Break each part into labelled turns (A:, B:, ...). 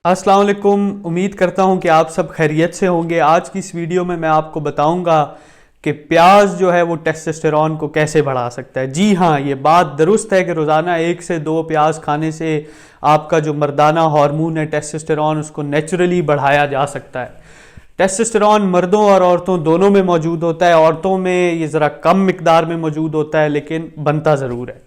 A: अस्सलाम वालेकुम। उम्मीद करता हूँ कि आप सब खैरियत से होंगे। आज की इस वीडियो में मैं आपको बताऊँगा कि प्याज जो है वो टेस्टोस्टेरॉन को कैसे बढ़ा सकता है। जी हाँ, ये बात दुरुस्त है कि रोज़ाना 1 से 2 प्याज खाने से आपका जो मर्दाना हार्मोन है टेस्टोस्टेरॉन, उसको नेचुरली बढ़ाया जा सकता है। टेस्टोस्टेरॉन मर्दों और औरतों दोनों में मौजूद होता है। औरतों में ये ज़रा कम मिकदार में मौजूद होता है, लेकिन बनता ज़रूर है।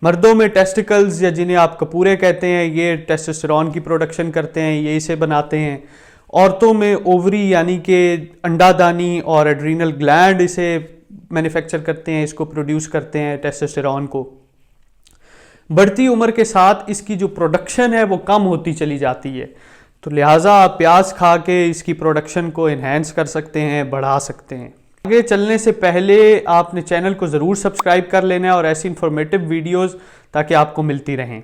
A: मर्दों में टेस्टिकल्स या जिन्हें आप कपूरे कहते हैं, ये टेस्टोस्टेरॉन की प्रोडक्शन करते हैं, ये इसे बनाते हैं। औरतों में ओवरी यानी कि अंडादानी और एड्रीनल ग्लैंड इसे मैन्युफैक्चर करते हैं, इसको प्रोड्यूस करते हैं टेस्टोस्टेरॉन को। बढ़ती उम्र के साथ इसकी जो प्रोडक्शन है वो कम होती चली जाती है, तो लिहाजा आप प्याज खा के इसकी प्रोडक्शन को इन्हेंस कर सकते हैं, बढ़ा सकते हैं। आगे चलने से पहले आपने चैनल को ज़रूर सब्सक्राइब कर लेना है और ऐसी इंफॉर्मेटिव वीडियोस ताकि आपको मिलती रहें।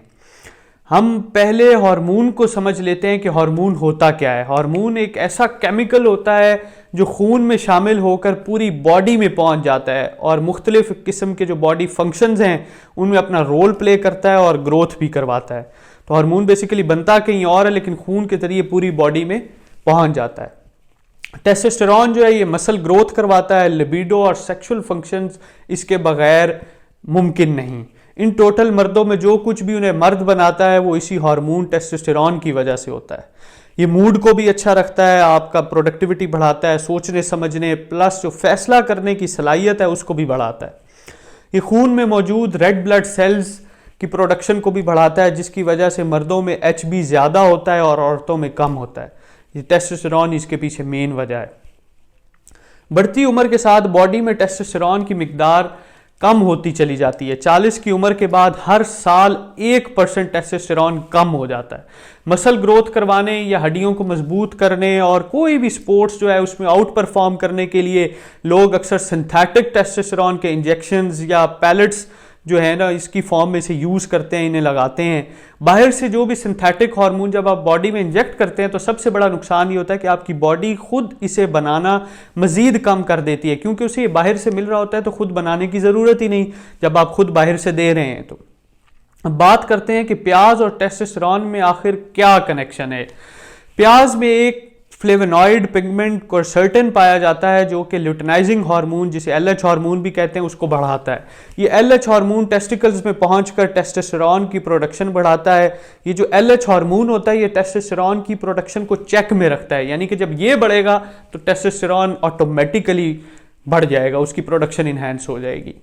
A: हम पहले हार्मोन को समझ लेते हैं कि हार्मोन होता क्या है। हार्मोन एक ऐसा केमिकल होता है जो खून में शामिल होकर पूरी बॉडी में पहुंच जाता है और मुख्तलिफ किस्म के जो बॉडी फंक्शंस हैं उनमें अपना रोल प्ले करता है और ग्रोथ भी करवाता है। तो हार्मोन बेसिकली बनता कहीं और है, लेकिन खून के जरिए पूरी बॉडी में पहुंच जाता है। टेस्टोस्टेरॉन जो है ये मसल ग्रोथ करवाता है, लिबिडो और सेक्सुअल फंक्शंस इसके बगैर मुमकिन नहीं। इन टोटल मर्दों में जो कुछ भी उन्हें मर्द बनाता है वो इसी हार्मोन टेस्टोस्टेरॉन की वजह से होता है। ये मूड को भी अच्छा रखता है, आपका प्रोडक्टिविटी बढ़ाता है, सोचने समझने प्लस जो फैसला करने की सलाहियत है उसको भी बढ़ाता है। ये खून में मौजूद रेड ब्लड सेल्स की प्रोडक्शन को भी बढ़ाता है, जिसकी वजह से मर्दों में HB ज़्यादा होता है और औरतों में कम होता है। ये टेस्टोस्टेरॉन इसके पीछे मेन वजह है। बढ़ती उम्र के साथ बॉडी में टेस्टोस्टेरॉन की मिकदार कम होती चली जाती है। 40 की उम्र के बाद हर साल 1% टेस्टोस्टेरॉन कम हो जाता है। मसल ग्रोथ करवाने या हड्डियों को मजबूत करने और कोई भी स्पोर्ट्स जो है उसमें आउट परफॉर्म करने के लिए लोग अक्सर सिंथेटिक टेस्टोस्टेरॉन के इंजेक्शंस या पैलेट्स जो है ना इसकी फॉर्म में से यूज़ करते हैं, इन्हें लगाते हैं। बाहर से जो भी सिंथेटिक हार्मोन जब आप बॉडी में इंजेक्ट करते हैं तो सबसे बड़ा नुकसान ये होता है कि आपकी बॉडी खुद इसे बनाना मज़ीद कम कर देती है, क्योंकि उसे बाहर से मिल रहा होता है तो खुद बनाने की ज़रूरत ही नहीं जब आप खुद बाहर से दे रहे हैं। तो अब बात करते हैं कि प्याज और टेस्टोस्टेरॉन में आखिर क्या कनेक्शन है। प्याज में एक फ्लेवोनॉइड पिगमेंट क्वर्सेटिन पाया जाता है जो कि ल्यूटिनाइजिंग हार्मोन, जिसे LH हार्मोन भी कहते हैं, उसको बढ़ाता है। ये LH हार्मोन टेस्टिकल्स में पहुंचकर टेस्टोस्टेरॉन की प्रोडक्शन बढ़ाता है। ये जो LH हार्मोन होता है ये टेस्टोस्टेरॉन की प्रोडक्शन को चेक में रखता है, यानी कि जब ये बढ़ेगा तो टेस्टोस्टेरॉन ऑटोमेटिकली बढ़ जाएगा, उसकी प्रोडक्शन इन्हेंस हो जाएगी।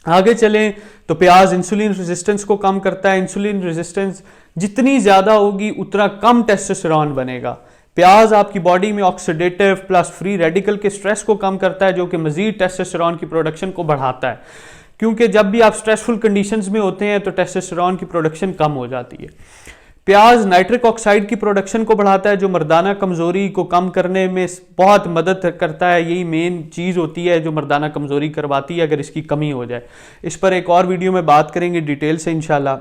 A: आगे चलें तो प्याज इंसुलिन रेजिस्टेंस को कम करता है। इंसुलिन रेजिस्टेंस जितनी ज़्यादा होगी उतना कम टेस्टोस्टेरॉन बनेगा। प्याज आपकी बॉडी में ऑक्सीडेटिव प्लस फ्री रेडिकल के स्ट्रेस को कम करता है, जो कि मजीद टेस्टोस्टेरॉन की प्रोडक्शन को बढ़ाता है, क्योंकि जब भी आप स्ट्रेसफुल कंडीशंस में होते हैं तो टेस्टोस्टेरॉन की प्रोडक्शन कम हो जाती है। प्याज नाइट्रिक ऑक्साइड की प्रोडक्शन को बढ़ाता है, जो मर्दाना कमजोरी को कम करने में बहुत मदद करता है। यही मेन चीज़ होती है जो मर्दाना कमजोरी करवाती है अगर इसकी कमी हो जाए। इस पर एक और वीडियो में बात करेंगे डिटेल से इंशाल्लाह।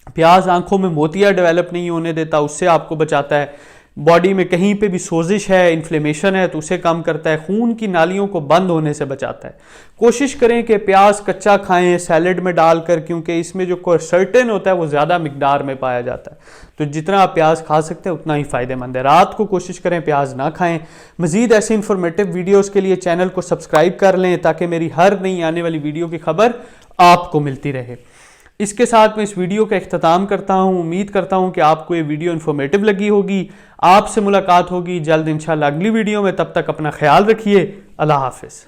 A: प्याज आंखों में मोतिया डेवलप नहीं होने देता, उससे आपको बचाता है। बॉडी में कहीं पे भी सोजिश है, इन्फ्लेमेशन है तो उसे कम करता है। खून की नालियों को बंद होने से बचाता है। कोशिश करें कि प्याज कच्चा खाएं सैलेड में डालकर, क्योंकि इसमें जो क्वर्सेटिन होता है वो ज़्यादा मिकदार में पाया जाता है। तो जितना आप प्याज खा सकते हैं उतना ही फ़ायदेमंद है। रात को कोशिश करें प्याज ना खाएं। मज़ीद ऐसे इन्फॉर्मेटिव वीडियोज़ के लिए चैनल को सब्सक्राइब कर लें ताकि मेरी हर नई आने वाली वीडियो की खबर आपको मिलती रहे। इसके साथ मैं इस वीडियो का इख्तिताम करता हूं। उम्मीद करता हूं कि आपको ये वीडियो इन्फॉर्मेटिव लगी होगी। आपसे मुलाकात होगी जल्द इंशाल्लाह अगली वीडियो में। तब तक अपना ख्याल रखिए। अल्लाह हाफिज़।